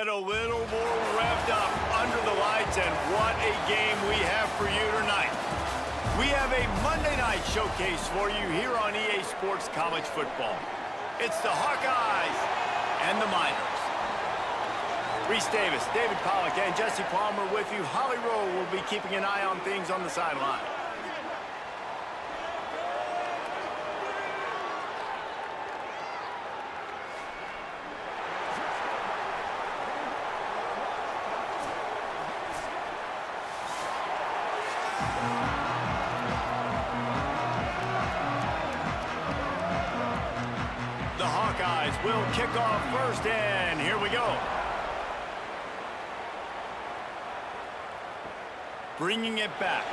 get a little more revved up under the lights, and what a game we have for you tonight. We have a Monday night showcase for you here on EA Sports College Football. It's the Hawkeyes and the Miners. Reese Davis, David Pollack, and Jesse Palmer with you. Holly Rowe will be keeping an eye on things on the sideline. The Hawkeyes will kick off first, and here we go. Bringing it back.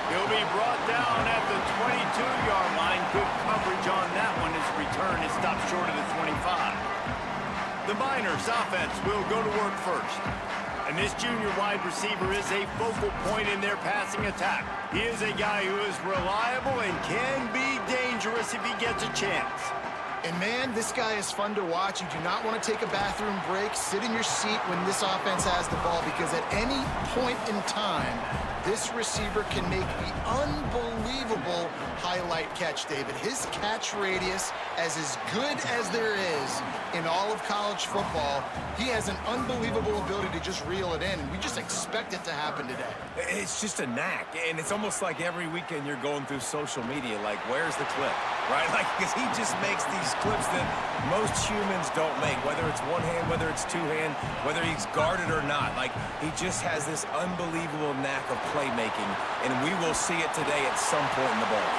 He'll be brought down at the 22-yard line. Good coverage on that one. His return is stopped short of the 25. The Miners offense will go to work first. And this junior wide receiver is a focal point in their passing attack. He is a guy who is reliable and can be dangerous if he gets a chance. And man, this guy is fun to watch. You do not want to take a bathroom break. Sit in your seat when this offense has the ball, because at any point in time, this receiver can make the unbelievable highlight catch, David. His catch radius is as good as there is in all of college football. He has an unbelievable ability to just reel it in, and we just expect it to happen today. It's just a knack, and it's almost like every weekend you're going through social media, like, where's the clip, right? Like, because he just makes these clips that most humans don't make, whether it's one hand, whether it's two hand, whether he's guarded or not. Like, he just has this unbelievable knack of playmaking, and we will see it today at some point in the ball.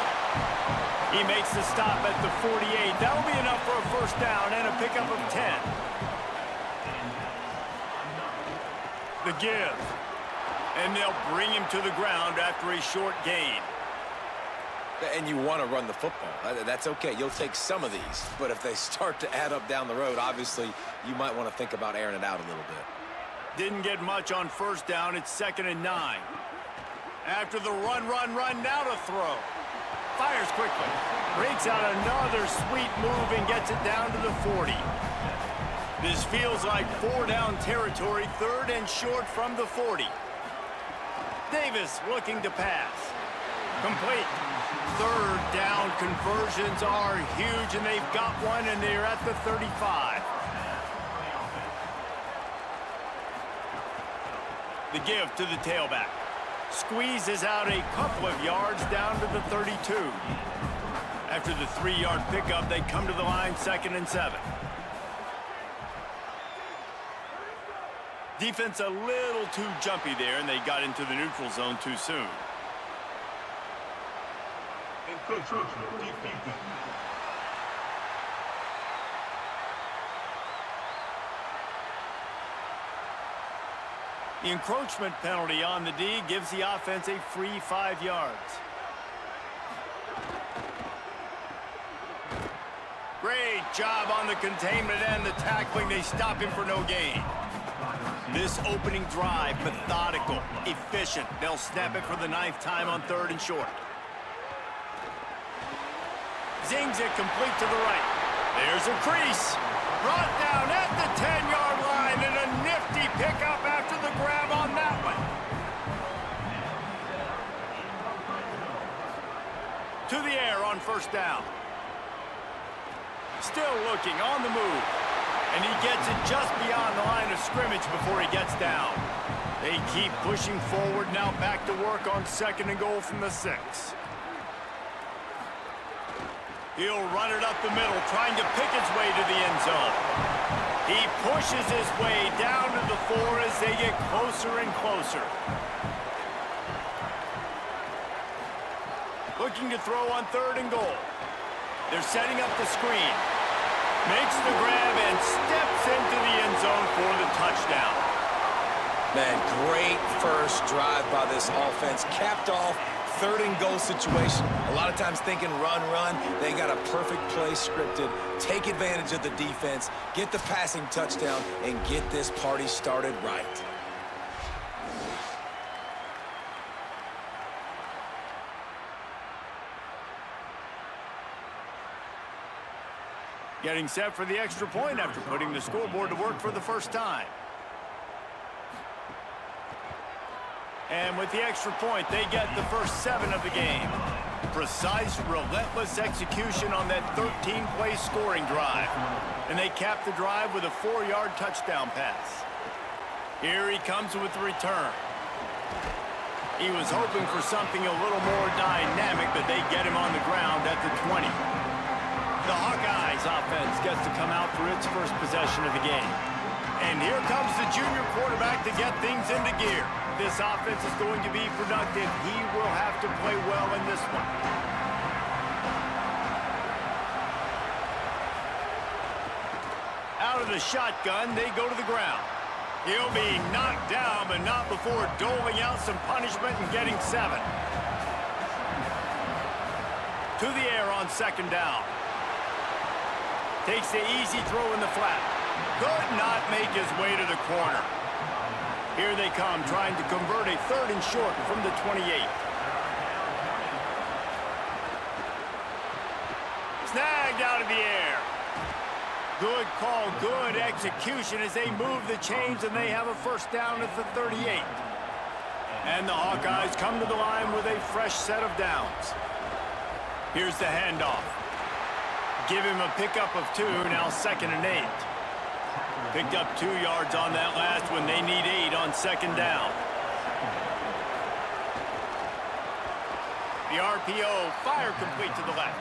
He makes the stop at the 48. That'll be enough for a first down and a pickup of 10. The give. And they'll bring him to the ground after a short gain. And you want to run the football. That's okay. You'll take some of these. But if they start to add up down the road, obviously, you might want to think about airing it out a little bit. Didn't get much on first down. It's 2nd and 9. After the run, now to throw. Fires quickly. Breaks out another sweet move and gets it down to the 40. This feels like 4-down territory, 3rd and short from the 40. Davis looking to pass. Complete. 3rd down conversions are huge, and they've got one, and they're at the 35. The give to the tailback. Squeezes out a couple of yards down to the 32. After the 3-yard pickup, they come to the line, 2nd and 7. Defense a little too jumpy there, and they got into the neutral zone too soon. The encroachment penalty on the D gives the offense a free 5 yards. Great job on the containment and the tackling. They stop him for no gain. This opening drive, methodical, efficient. They'll snap it for the 9th time on 3rd and short. Zings it complete to the right. There's a crease. Brought down at the 10-yard line, and a nifty pickup after the grab on that one. To the air on first down. Still looking on the move. And he gets it just beyond the line of scrimmage before he gets down. They keep pushing forward, now back to work on 2nd and goal from the 6. He'll run it up the middle, trying to pick his way to the end zone. He pushes his way down to the 4 as they get closer and closer. Looking to throw on 3rd and goal. They're setting up the screen. Makes the grab and steps into the end zone for the touchdown. Man, great first drive by this offense. Capped off 3rd and goal situation. A lot of times thinking run. They got a perfect play scripted. Take advantage of the defense, get the passing touchdown, and get this party started right. Getting set for the extra point after putting the scoreboard to work for the first time. And with the extra point, they get the first 7 of the game. Precise, relentless execution on that 13-play scoring drive. And they cap the drive with a 4-yard touchdown pass. Here he comes with the return. He was hoping for something a little more dynamic, but they get him on the ground at the 20. The Hawkeyes offense gets to come out for its first possession of the game. And here comes the junior quarterback to get things into gear. This offense is going to be productive. He will have to play well in this one. Out of the shotgun, they go to the ground. He'll be knocked down, but not before doling out some punishment and getting 7. To the air on second down. Takes the easy throw in the flat. Could not make his way to the corner. Here they come, trying to convert a 3rd and short from the 28. Snagged out of the air. Good call, good execution as they move the chains, and they have a first down at the 38. And the Hawkeyes come to the line with a fresh set of downs. Here's the handoff. Give him a pickup of 2, now 2nd and 8. Picked up 2 yards on that last one. They need 8 on second down. The RPO fire complete to the left.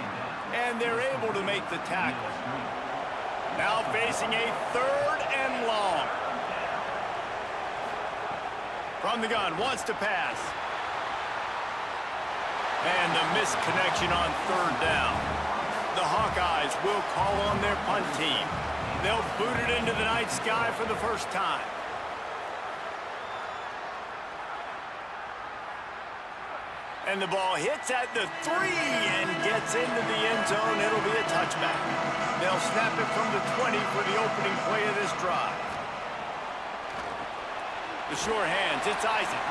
And they're able to make the tackle. Now facing a 3rd and long. From the gun, wants to pass. And the missed connection on 3rd down. The Hawkeyes will call on their punt team. They'll boot it into the night sky for the first time. And the ball hits at the 3 and gets into the end zone. It'll be a touchback. They'll snap it from the 20 for the opening play of this drive. The sure hands, it's Isaac.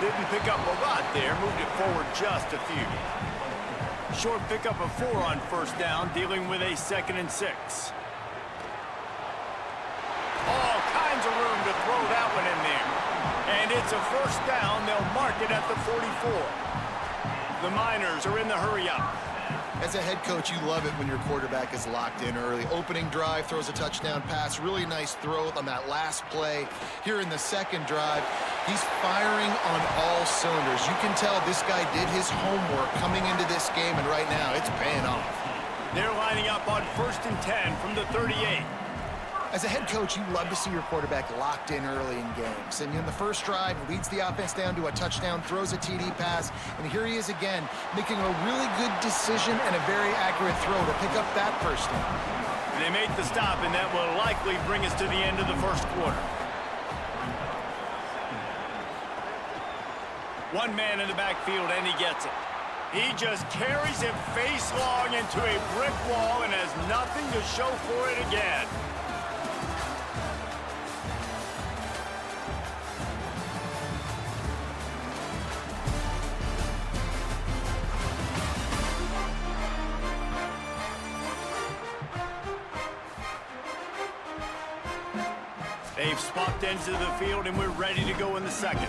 Didn't pick up a lot there, moved it forward just a few. Short pickup of 4 on first down, dealing with a 2nd and 6. All kinds of room to throw that one in there. And it's a first down. They'll mark it at the 44. The Miners are in the hurry-up. As a head coach, you love it when your quarterback is locked in early. Opening drive, throws a touchdown pass. Really nice throw on that last play. Here in the second drive, he's firing on all cylinders. You can tell this guy did his homework coming into this game, and right now it's paying off. They're lining up on 1st and 10 from the 38. As a head coach, you love to see your quarterback locked in early in games. And in the first drive, leads the offense down to a touchdown, throws a TD pass, and here he is again, making a really good decision and a very accurate throw to pick up that first down. They make the stop, and that will likely bring us to the end of the first quarter. One man in the backfield, and he gets it. He just carries it face long into a brick wall and has nothing to show for it again. They've swapped into the field, and we're ready to go in the second.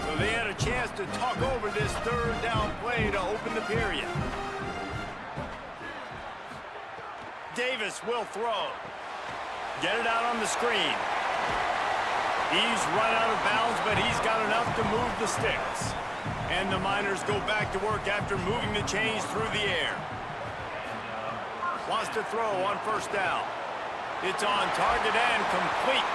So they had a chance to talk over this 3rd down play to open the period. Davis will throw. Get it out on the screen. He's run out of bounds, but he's got enough to move the sticks. And the Miners go back to work after moving the chains through the air. Wants to throw on first down. It's on target and complete.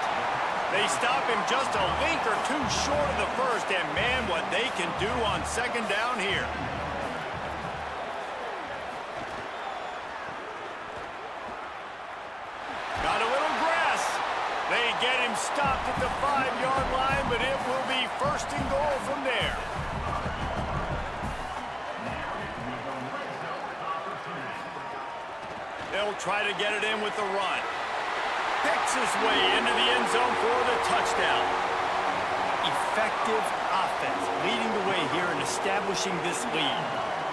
They stop him just a link or 2 short of the first, and man, what they can do on second down here. Got a little grass. They get him stopped at the 5-yard line, but it will be 1st and goal from there. They'll try to get it in with the run. Picks his way into the end zone for the touchdown. Effective offense leading the way here and establishing this lead.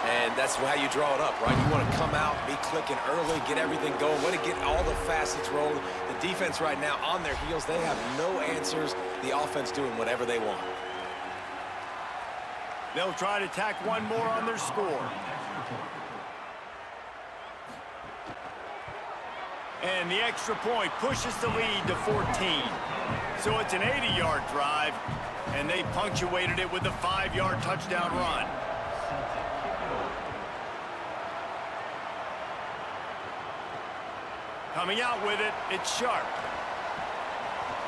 And that's how you draw it up, right? You want to come out, be clicking early, get everything going, want to get all the facets rolling. The defense right now on their heels, they have no answers. The offense doing whatever they want. They'll try to tack one more on their score. And the extra point pushes the lead to 14. So it's an 80-yard drive, and they punctuated it with a 5-yard touchdown run. Coming out with it, it's Sharp.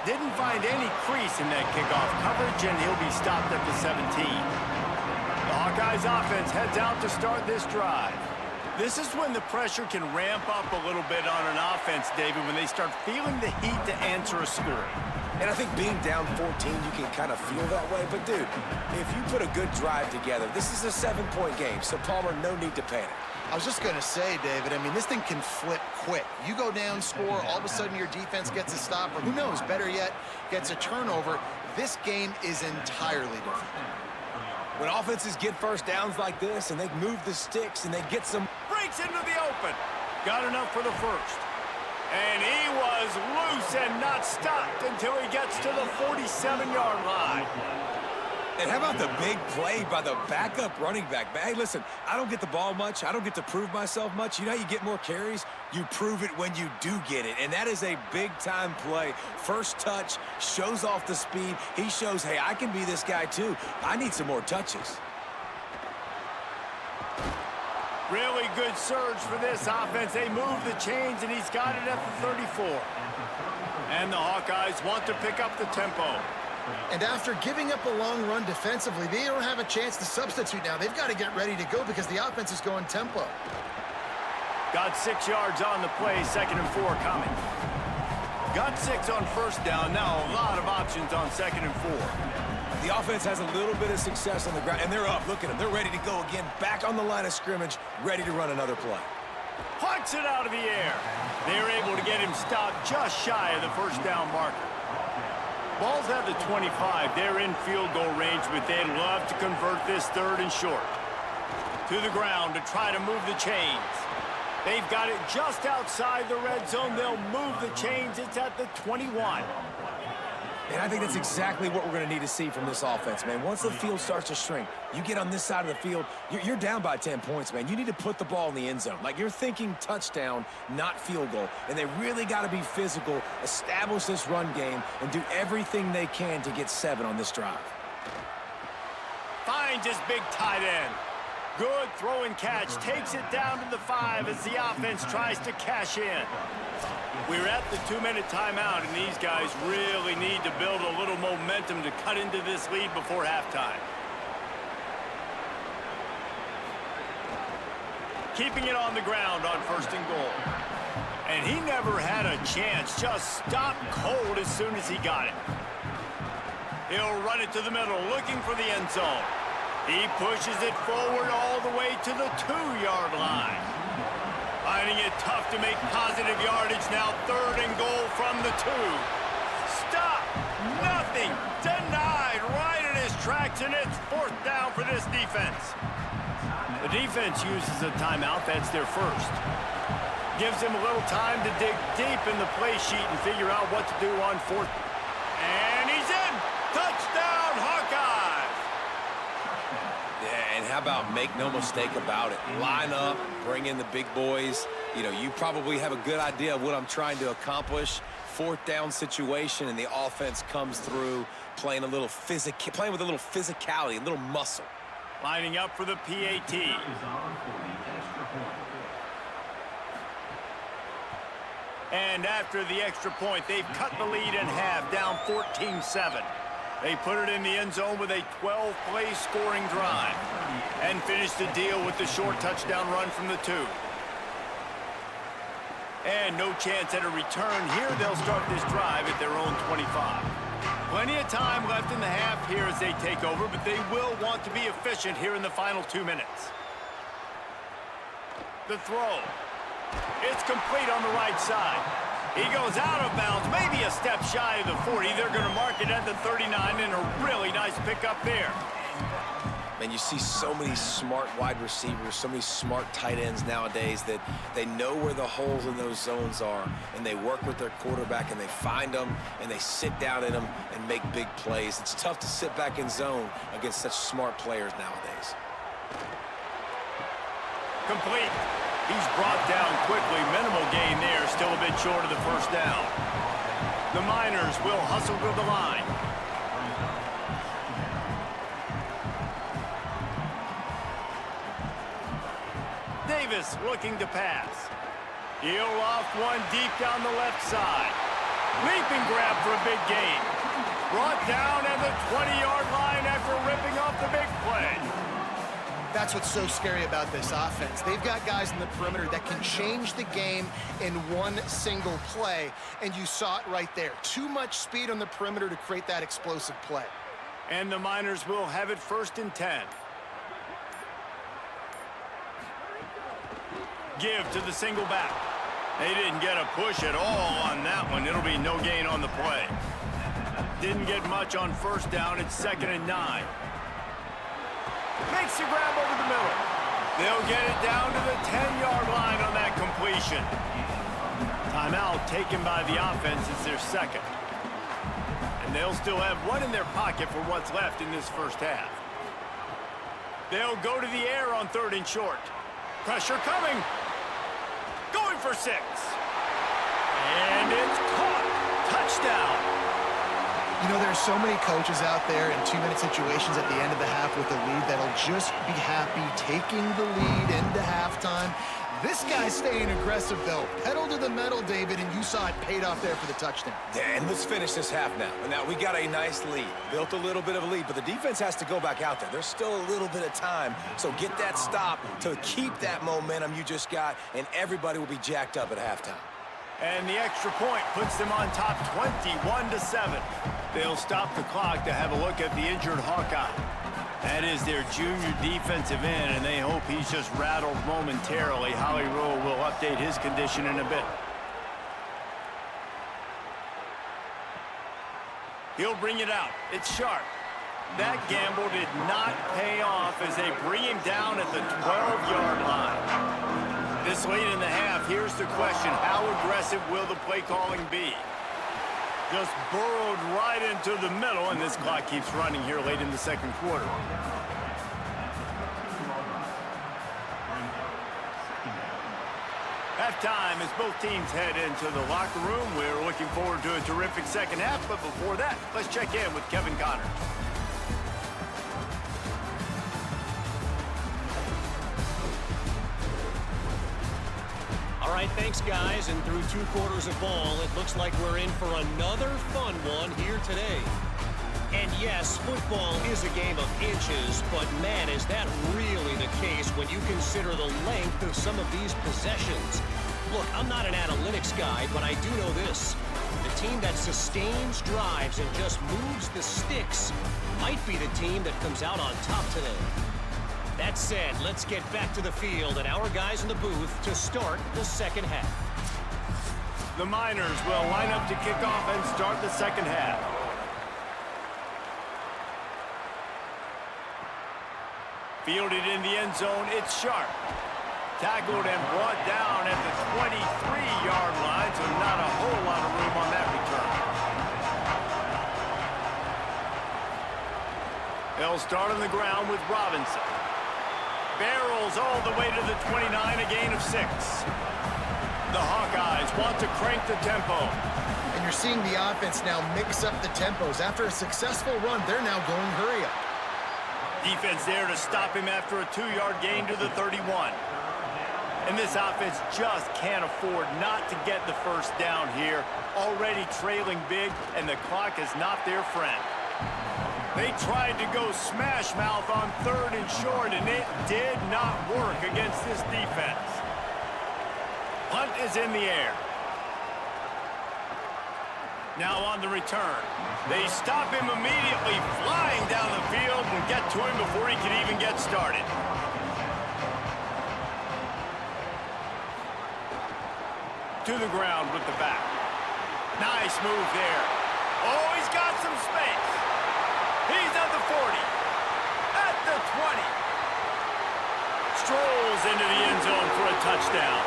Didn't find any crease in that kickoff coverage, and he'll be stopped at the 17. The Hawkeyes offense heads out to start this drive. This is when the pressure can ramp up a little bit on an offense, David, when they start feeling the heat to answer a score. And I think being down 14, you can kind of feel that way. But, dude, if you put a good drive together, this is a 7-point game. So, Palmer, no need to panic. I was just going to say, David, I mean, this thing can flip quick. You go down, score, all of a sudden your defense gets a stop, or who knows, better yet, gets a turnover. This game is entirely different. When offenses get first downs like this and they move the sticks and they get some... Breaks into the open. Got enough for the first. And he was loose and not stopped until he gets to the 47-yard line. And how about the big play by the backup running back? Hey, listen, I don't get the ball much. I don't get to prove myself much. You know how you get more carries? You prove it when you do get it. And that is a big-time play. First touch, shows off the speed. He shows, hey, I can be this guy too. I need some more touches. Really good surge for this offense. They move the chains, and he's got it at the 34. And the Hawkeyes want to pick up the tempo. And after giving up a long run defensively, they don't have a chance to substitute now. They've got to get ready to go because the offense is going tempo. Got 6 yards on the play, 2nd and 4 coming. Got 6 on first down. Now a lot of options on 2nd and 4. The offense has a little bit of success on the ground, and they're up. Look at them. They're ready to go again. Back on the line of scrimmage, ready to run another play. Pucks it out of the air. They're able to get him stopped just shy of the first down marker. Ball's at the 25. They're in field goal range, but they'd love to convert this 3rd and short. To the ground to try to move the chains. They've got it just outside the red zone. They'll move the chains. It's at the 21. And I think that's exactly what we're going to need to see from this offense, man. Once the field starts to shrink, you get on this side of the field, you're down by 10 points, man. You need to put the ball in the end zone. Like, you're thinking touchdown, not field goal. And they really got to be physical, establish this run game, and do everything they can to get 7 on this drive. Finds his big tight end. Good throw and catch. Takes it down to the 5 as the offense tries to cash in. We're at the 2-minute timeout, and these guys really need to build a little momentum to cut into this lead before halftime. Keeping it on the ground on 1st and goal. And he never had a chance. Just stopped cold as soon as he got it. He'll run it to the middle, looking for the end zone. He pushes it forward all the way to the 2-yard line. Finding it tough to make positive yardage now. 3rd and goal from the 2. Stop! Nothing! Denied right in his tracks, and it's 4th down for this defense. The defense uses a timeout. That's their first. Gives him a little time to dig deep in the play sheet and figure out what to do on 4th. And he's in! Touchdown, Hawkeyes! Yeah, and how about make no mistake about it? Line up, bring in the big boys. You know, you probably have a good idea of what I'm trying to accomplish. 4th down situation, and the offense comes through playing with a little physicality, a little muscle. Lining up for the PAT. And after the extra point, they've cut the lead in half, down 14-7. They put it in the end zone with a 12-play scoring drive and finish the deal with the short touchdown run from the 2. And no chance at a return. Here they'll start this drive at their own 25. Plenty of time left in the half here as they take over, but they will want to be efficient here in the final 2 minutes. The throw. It's complete on the right side. He goes out of bounds, maybe a step shy of the 40. They're going to mark it at the 39, and a really nice pickup there. And you see so many smart wide receivers, so many smart tight ends nowadays that they know where the holes in those zones are, and they work with their quarterback, and they find them, and they sit down in them and make big plays. It's tough to sit back in zone against such smart players nowadays. Complete. He's brought down quickly. Minimal gain there. Still a bit short of the first down. The Miners will hustle to the line. Davis looking to pass. He'll loft one deep down the left side. Leaping grab for a big gain. Brought down at the 20-yard line after ripping off the big play. That's what's so scary about this offense. They've got guys in the perimeter that can change the game in one single play, and you saw it right there. Too much speed on the perimeter to create that explosive play. And the Miners will have it 1st and 10. Give to the single back. They didn't get a push at all on that one. It'll be no gain on the play. Didn't get much on 1st down. It's 2nd and 9. Makes the grab over the middle. They'll get it down to the 10-yard line on that completion. Timeout taken by the offense is their second. And they'll still have one in their pocket for what's left in this first half. They'll go to the air on 3rd and short. Pressure coming. Going for 6. And it's caught. Touchdown. You know, there's so many coaches out there in 2-minute situations at the end of the half with the lead that'll just be happy taking the lead into halftime. This guy's staying aggressive, though. Pedal to the metal, David, and you saw it paid off there for the touchdown. And let's finish this half now. Now, we got a nice lead. Built a little bit of a lead, but the defense has to go back out there. There's still a little bit of time, so get that stop to keep that momentum you just got, and everybody will be jacked up at halftime. And the extra point puts them on top 21-7. They'll stop the clock to have a look at the injured Hawkeye. That is their junior defensive end, and they hope he's just rattled momentarily. Holly Rowe will update his condition in a bit. He'll bring it out. It's Sharp. That gamble did not pay off as they bring him down at the 12-yard line. This late in the half, here's the question. How aggressive will the play calling be? Just burrowed right into the middle, and this clock keeps running here late in the second quarter. Halftime as both teams head into the locker room. We're looking forward to a terrific second half, but before that, let's check in with Kevin Connors. All right, thanks, guys. And through 2 quarters of ball, it looks like we're in for another fun one here today. And yes, football is a game of inches, but man, is that really the case when you consider the length of some of these possessions. Look, I'm not an analytics guy, but I do know this. The team that sustains drives and just moves the sticks might be the team that comes out on top today. That said, let's get back to the field and our guys in the booth to start the second half. The Miners will line up to kick off and start the second half. Fielded in the end zone, it's Sharp. Tackled and brought down at the 23-yard line, so not a whole lot of room on that return. They'll start on the ground with Robinson. Barrels all the way to the 29, a gain of 6. The Hawkeyes want to crank the tempo. And you're seeing the offense now mix up the tempos. After a successful run, they're now going hurry up. Defense there to stop him after a 2-yard gain to the 31. And this offense just can't afford not to get the first down here. Already trailing big, and the clock is not their friend. They tried to go smash mouth on 3rd and short, and it did not work against this defense. Punt is in the air. Now on the return. They stop him immediately, flying down the field, and get to him before he can even get started. To the ground with the back. Nice move there. Oh, he's got some space. He's at the 40, at the 20, touchdown.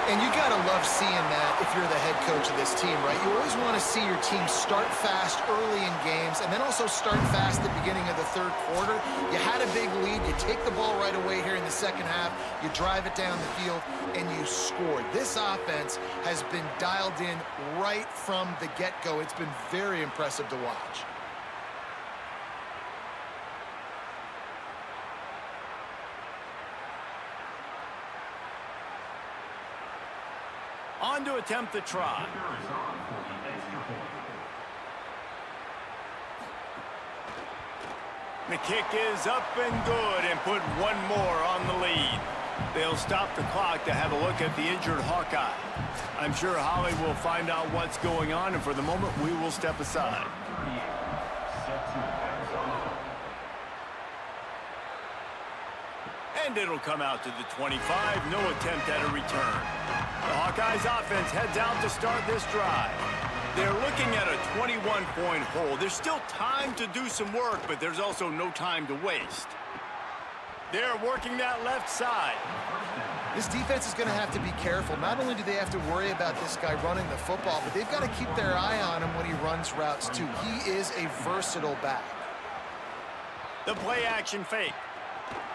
And you got to love seeing that if you're the head coach of this team, right? You always want to see your team start fast early in games and then also start fast at the beginning of the third quarter. You had a big lead. You take the ball right away here in the second half. You drive it down the field, and you score. This offense has been dialed in right from the get-go. It's been very impressive to watch. On to attempt the try. The kick is up and good and put one more on the lead. They'll stop the clock to have a look at the injured Hawkeye. I'm sure Holly will find out what's going on, and for the moment, we will step aside. And it'll come out to the 25. No attempt at a return. The Hawkeyes offense heads out to start this drive. They're looking at a 21-point hole. There's still time to do some work, but there's also no time to waste. They're working that left side. This defense is going to have to be careful. Not only do they have to worry about this guy running the football, but they've got to keep their eye on him when he runs routes too. He is a versatile back. The play action fake.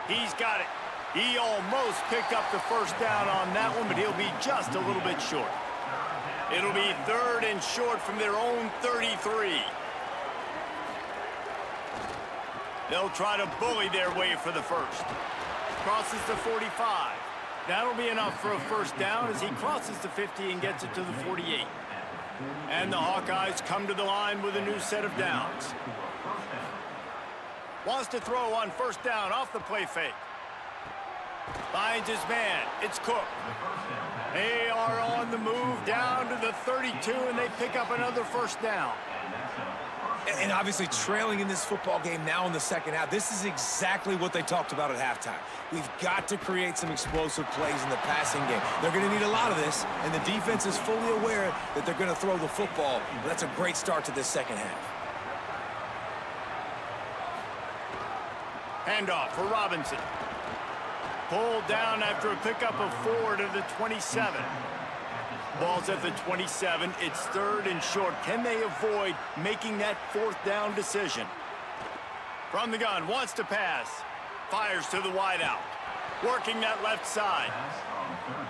He's got it. He almost picked up the first down on that one, but he'll be just a little bit short. It'll be third and short from their own 33. They'll try to bully their way for the first. Crosses the 45. That'll be enough for a first down as he crosses the 50 and gets it to the 48. And the Hawkeyes come to the line with a new set of downs. Wants to throw on first down off the play fake. Finds his man. It's Cook. They are on the move down to the 32, and they pick up another first down. And obviously trailing in this football game now in the second half, this is exactly what they talked about at halftime. We've got to create some explosive plays in the passing game. They're going to need a lot of this, and the defense is fully aware that they're going to throw the football. That's a great start to this second half. Handoff for Robinson. Pulled down after a pickup of 4 to the 27. Ball's at the 27. It's third and short. Can they avoid making that fourth down decision? From the gun, wants to pass. Fires to the wideout. Working that left side.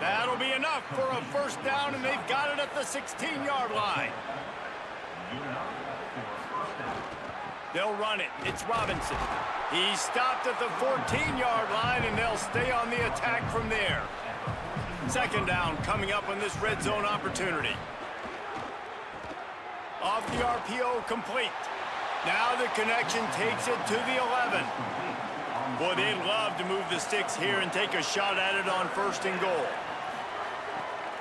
That'll be enough for a first down, and they've got it at the 16-yard line. They'll run it. It's Robinson. He stopped at the 14-yard line, and they'll stay on the attack from there. Second down coming up on this red zone opportunity. Off the RPO, complete. Now the connection takes it to the 11. Boy, they'd love to move the sticks here and take a shot at it on first and goal.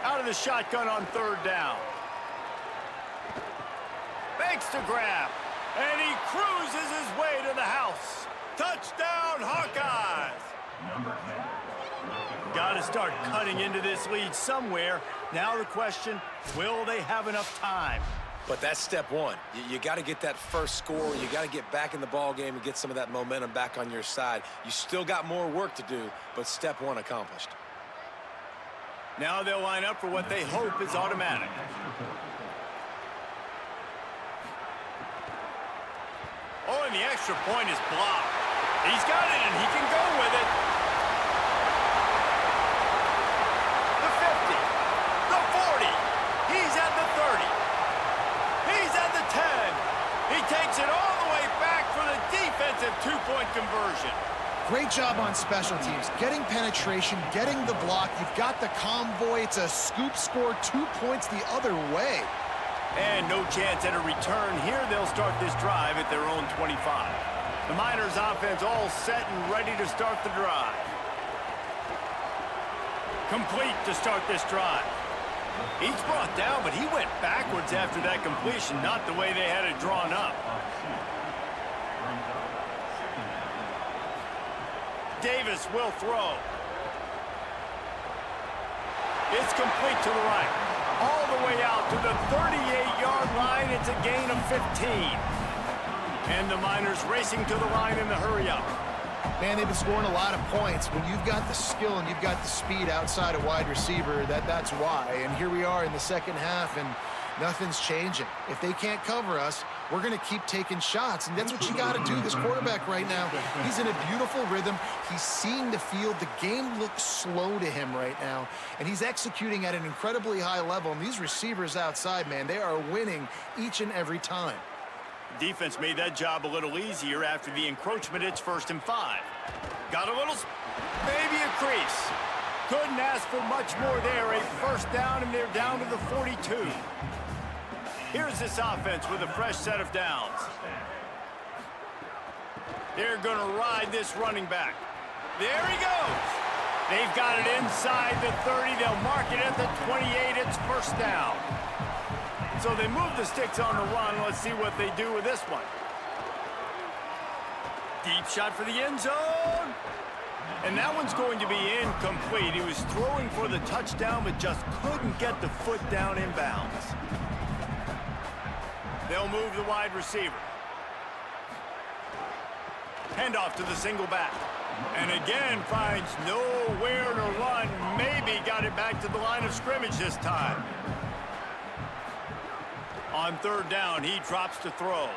Out of the shotgun on third down. Makes the grab. And he cruises his way to the house. Touchdown, Hawkeyes! Got to start cutting into this lead somewhere. Now the question, will they have enough time? But that's step one. You got to get that first score. You got to get back in the ball game and get some of that momentum back on your side. You still got more work to do, but step one accomplished. Now they'll line up for what they hope is automatic. Oh, and the extra point is blocked. He's got it, and he can go with it. The 50, the 40. He's at the 30. He's at the 10. He takes it all the way back for the defensive two-point conversion. Great job on special teams. Getting penetration, getting the block. You've got the convoy. It's a scoop score, 2 points the other way. And no chance at a return here. They'll start this drive at their own 25. The Miners offense all set and ready to start the drive. Complete to start this drive. He's brought down, but he went backwards after that completion, not the way they had it drawn up. Davis will throw. It's complete to the right. All the way out to the 38-yard line. It's a gain of 15. And the Miners racing to the line in the hurry-up. Man, they've been scoring a lot of points. When you've got the skill and you've got the speed outside a wide receiver, that's why. And here we are in the second half, and nothing's changing. If they can't cover us, we're going to keep taking shots, and that's what you got to do. This quarterback right now, he's in a beautiful rhythm. He's seeing the field. The game looks slow to him right now, and he's executing at an incredibly high level. And these receivers outside, man, they are winning each and every time. Defense made that job a little easier after the encroachment. It's 1st and 5. Got a little, maybe a crease. Couldn't ask for much more there. A 1st down, and they're down to the 42. Here's this offense with a fresh set of downs. They're going to ride this running back. There he goes. They've got it inside the 30. They'll mark it at the 28. It's 1st down. So they move the sticks on the run. Let's see what they do with this one. Deep shot for the end zone. And that one's going to be incomplete. He was throwing for the touchdown, but just couldn't get the foot down inbounds. They'll move the wide receiver. Handoff to the single back. And again finds nowhere to run. Maybe got it back to the line of scrimmage this time. On 3rd down, he drops to throw.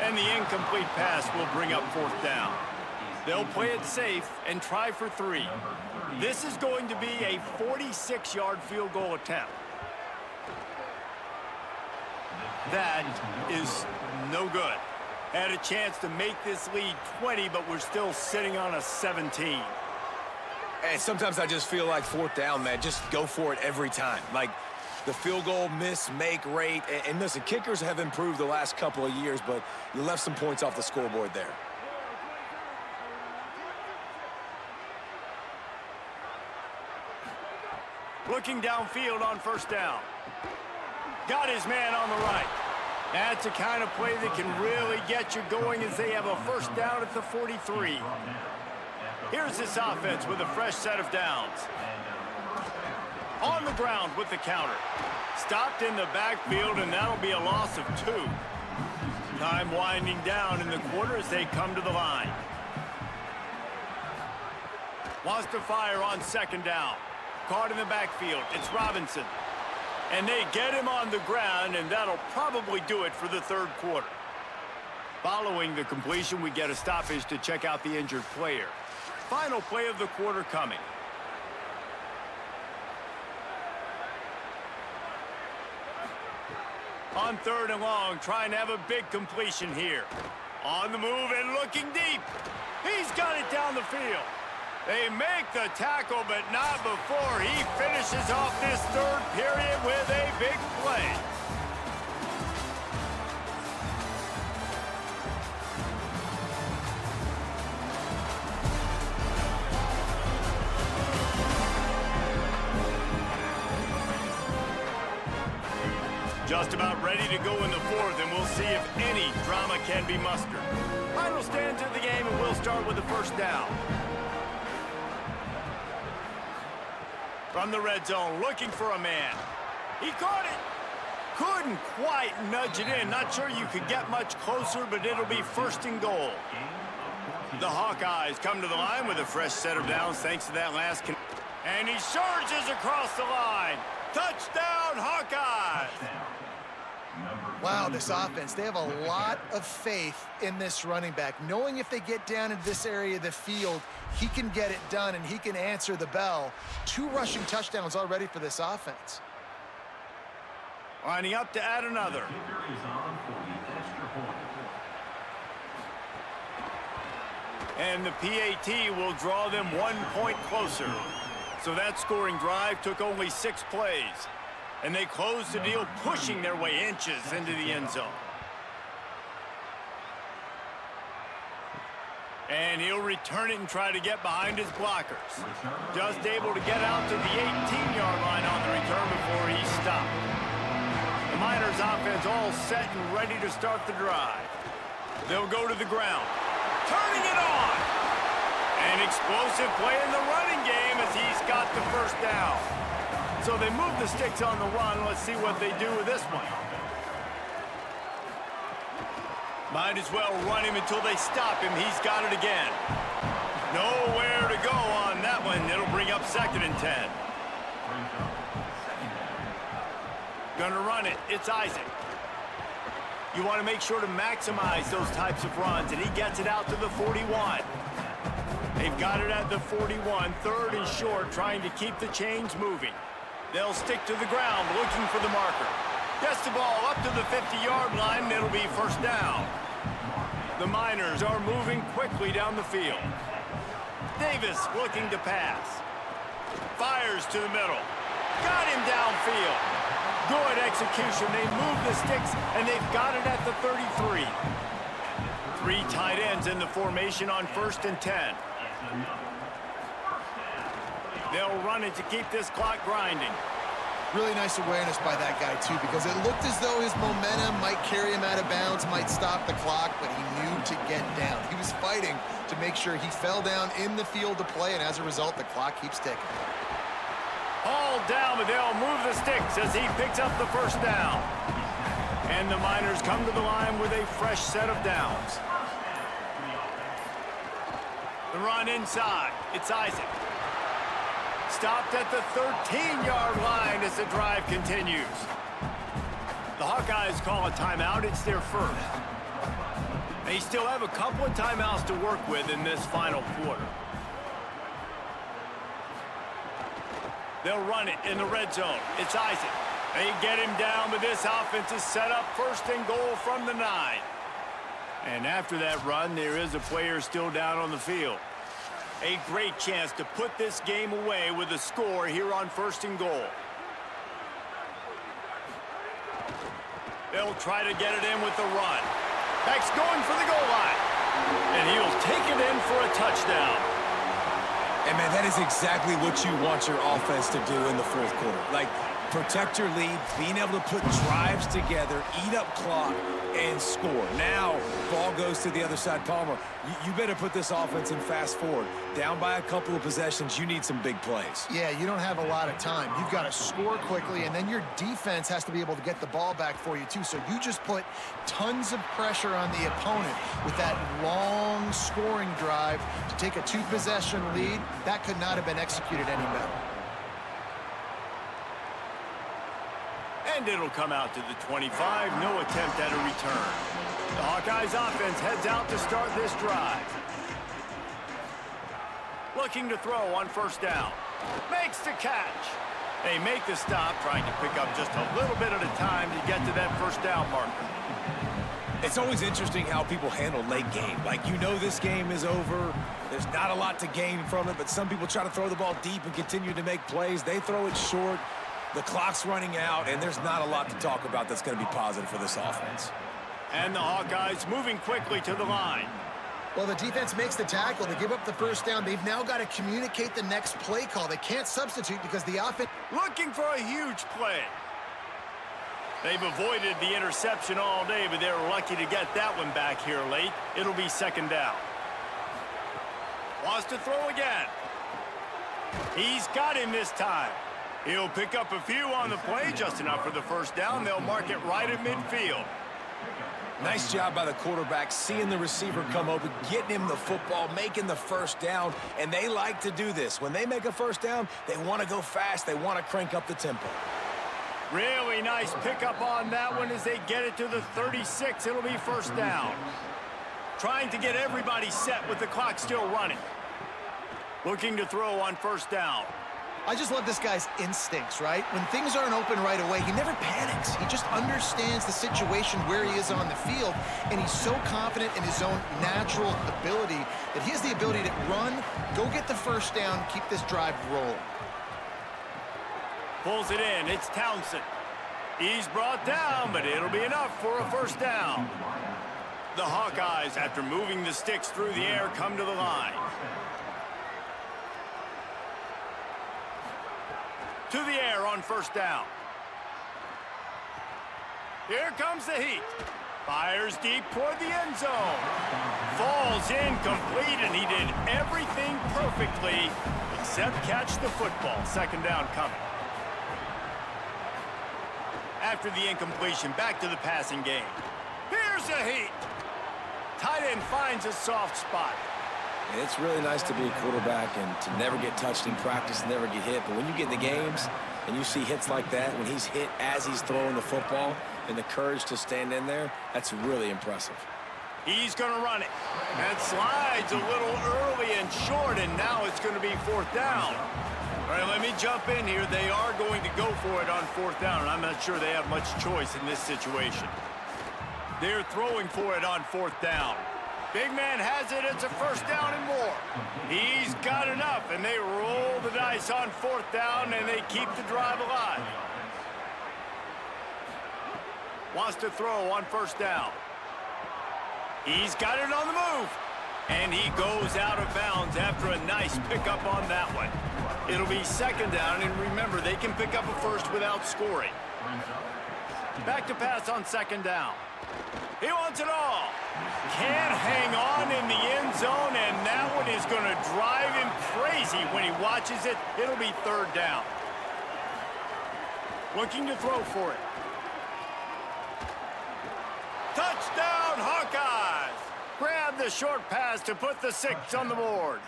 And the incomplete pass will bring up 4th down. They'll play it safe and try for 3. This is going to be a 46-yard field goal attempt. That is no good. Had a chance to make this lead 20, but we're still sitting on a 17. And sometimes I just feel like 4th down, man, just go for it every time. Like, the field goal miss-make rate. And listen, kickers have improved the last couple of years, but you left some points off the scoreboard there. Looking downfield on 1st down. Got his man on the right. That's the kind of play that can really get you going as they have a 1st down at the 43. Here's this offense with a fresh set of downs. On the ground with the counter. Stopped in the backfield, and that'll be a loss of 2. Time winding down in the quarter as they come to the line. Wants to fire on 2nd down. Caught in the backfield. It's Robinson. And they get him on the ground, and that'll probably do it for the 3rd quarter. Following the completion, we get a stoppage to check out the injured player. Final play of the quarter coming. On 3rd and long, trying to have a big completion here. On the move and looking deep. He's got it down the field. They make the tackle, but not before he finishes off this 3rd period with a big play. Just about ready to go in the 4th, and we'll see if any drama can be mustered. Final stanza of the game, and we'll start with the 1st down. From the red zone, looking for a man. He caught it. Couldn't quite nudge it in. Not sure you could get much closer, but it'll be 1st and goal. The Hawkeyes come to the line with a fresh set of downs thanks to that last. And he surges across the line. Touchdown, Hawkeyes! Wow, this offense, they have a lot of faith in this running back, knowing if they get down into this area of the field, he can get it done and he can answer the bell. 2 rushing touchdowns already for this offense. Lining up to add another. And the PAT will draw them 1 point closer. So that scoring drive took only 6 plays. And they closed the deal, pushing their way inches into the end zone. And he'll return it and try to get behind his blockers. Just able to get out to the 18-yard line on the return before he stopped. The Miners offense all set and ready to start the drive. They'll go to the ground. Turning it on! An explosive play in the running game as he's got the 1st down. So they move the sticks on the run. Let's see what they do with this one. Might as well run him until they stop him. He's got it again. Nowhere to go on that one. It'll bring up 2nd and 10. Gonna run it. It's Isaac. You want to make sure to maximize those types of runs, and he gets it out to the 41. They've got it at the 41, 3rd and short, trying to keep the chains moving. They'll stick to the ground, looking for the marker. Gets the ball up to the 50-yard line, and it'll be 1st down. The Miners are moving quickly down the field. Davis looking to pass. Fires to the middle. Got him downfield. Good execution. They move the sticks, and they've got it at the 33. 3 tight ends in the formation on 1st and 10. They'll run it to keep this clock grinding. Really nice awareness by that guy, too, because it looked as though his momentum might carry him out of bounds, might stop the clock, but he knew to get down. He was fighting to make sure he fell down in the field to play, and as a result, the clock keeps ticking. All down, but they'll move the sticks as he picks up the 1st down. And the Miners come to the line with a fresh set of downs. The run inside. It's Isaac. Stopped at the 13-yard line as the drive continues. The Hawkeyes call a timeout. It's their 1st. They still have a couple of timeouts to work with in this final quarter. They'll run it in the red zone. It's Isaac. They get him down, but this offense is set up 1st and goal from the 9. And after that run, there is a player still down on the field. A great chance to put this game away with a score here on 1st and goal. They'll try to get it in with the run. Beck's going for the goal line. And he'll take it in for a touchdown. And, man, that is exactly what you want your offense to do in the 4th quarter. Like, protect your lead, being able to put drives together, eat up clock, and score. Now, ball goes to the other side. Palmer, you better put this offense in fast forward. Down by a couple of possessions, you need some big plays. Yeah, you don't have a lot of time. You've got to score quickly, and then your defense has to be able to get the ball back for you, too. So you just put tons of pressure on the opponent with that long scoring drive to take a 2-possession lead. That could not have been executed any better. And it'll come out to the 25. No attempt at a return. The Hawkeyes offense heads out to start this drive. Looking to throw on 1st down. Makes the catch. They make the stop, trying to pick up just a little bit at a time to get to that 1st down marker. It's always interesting how people handle late game. Like, you know this game is over. There's not a lot to gain from it, but some people try to throw the ball deep and continue to make plays. They throw it short. The clock's running out, and there's not a lot to talk about that's going to be positive for this offense. And the Hawkeyes moving quickly to the line. Well, the defense makes the tackle. They give up the 1st down. They've now got to communicate the next play call. They can't substitute because the offense... Looking for a huge play. They've avoided the interception all day, but they're lucky to get that one back here late. It'll be 2nd down. Wants to throw again. He's got him this time. He'll pick up a few on the play, just enough for the 1st down. They'll mark it right at midfield. Nice job by the quarterback, seeing the receiver come open, getting him the football, making the 1st down, and they like to do this. When they make a 1st down, they want to go fast. They want to crank up the tempo. Really nice pickup on that one as they get it to the 36. It'll be 1st down. Trying to get everybody set with the clock still running. Looking to throw on 1st down. I just love this guy's instincts, right? When things aren't open right away, he never panics. He just understands the situation where he is on the field, and he's so confident in his own natural ability that he has the ability to run, go get the 1st down, keep this drive rolling. Pulls it in. It's Townsend. He's brought down, but it'll be enough for a 1st down. The Hawkeyes, after moving the sticks through the air, come to the line. To the air on 1st down. Here comes the heat. Fires deep toward the end zone. Falls incomplete, and he did everything perfectly except catch the football. 2nd down coming. After the incompletion, back to the passing game. Here's the heat. outside and finds a soft spot. And it's really nice to be a quarterback and to never get touched in practice, never get hit. But when you get in the games and you see hits like that, when he's hit as he's throwing the football and the courage to stand in there, that's really impressive. He's going to run it. That slides a little early and short, and now it's going to be 4th down. All right, let me jump in here. They are going to go for it on 4th down, and I'm not sure they have much choice in this situation. They're throwing for it on 4th down. Big man has it. It's a 1st down and more. He's got enough, and they roll the dice on 4th down, and they keep the drive alive. Wants to throw on 1st down. He's got it on the move. And he goes out of bounds after a nice pickup on that one. It'll be 2nd down, and remember, they can pick up a first without scoring. Back to pass on 2nd down. He wants it all. Can't hang on in the end zone, and that one is going to drive him crazy when he watches it. It'll be 3rd down. Looking to throw for it. Touchdown, Hawkeyes! Grab the short pass to put the 6 on the board.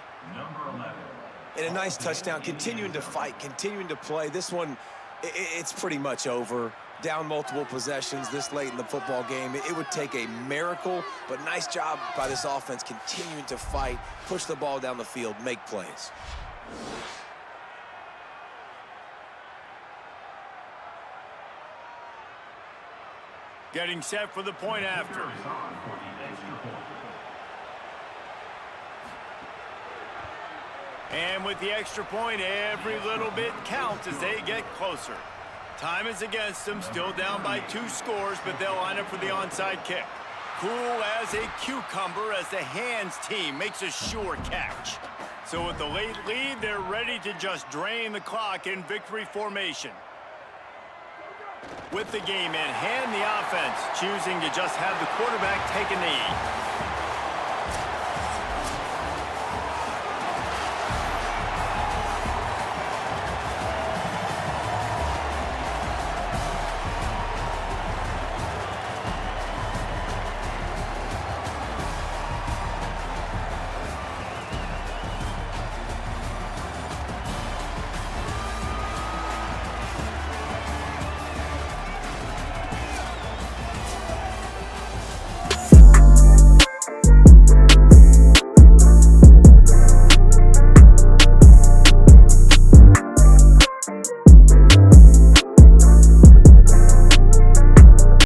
And a nice touchdown, continuing to fight, continuing to play. This one, it's pretty much over. Down multiple possessions this late in the football game. It would take a miracle, but nice job by this offense continuing to fight, push the ball down the field, make plays. Getting set for the point after. And with the extra point, every little bit counts as they get closer. Time is against them, still down by 2 scores, but they'll line up for the onside kick. Cool as a cucumber as the hands team makes a sure catch. So with the late lead, they're ready to just drain the clock in victory formation. With the game in hand, the offense choosing to just have the quarterback take a knee.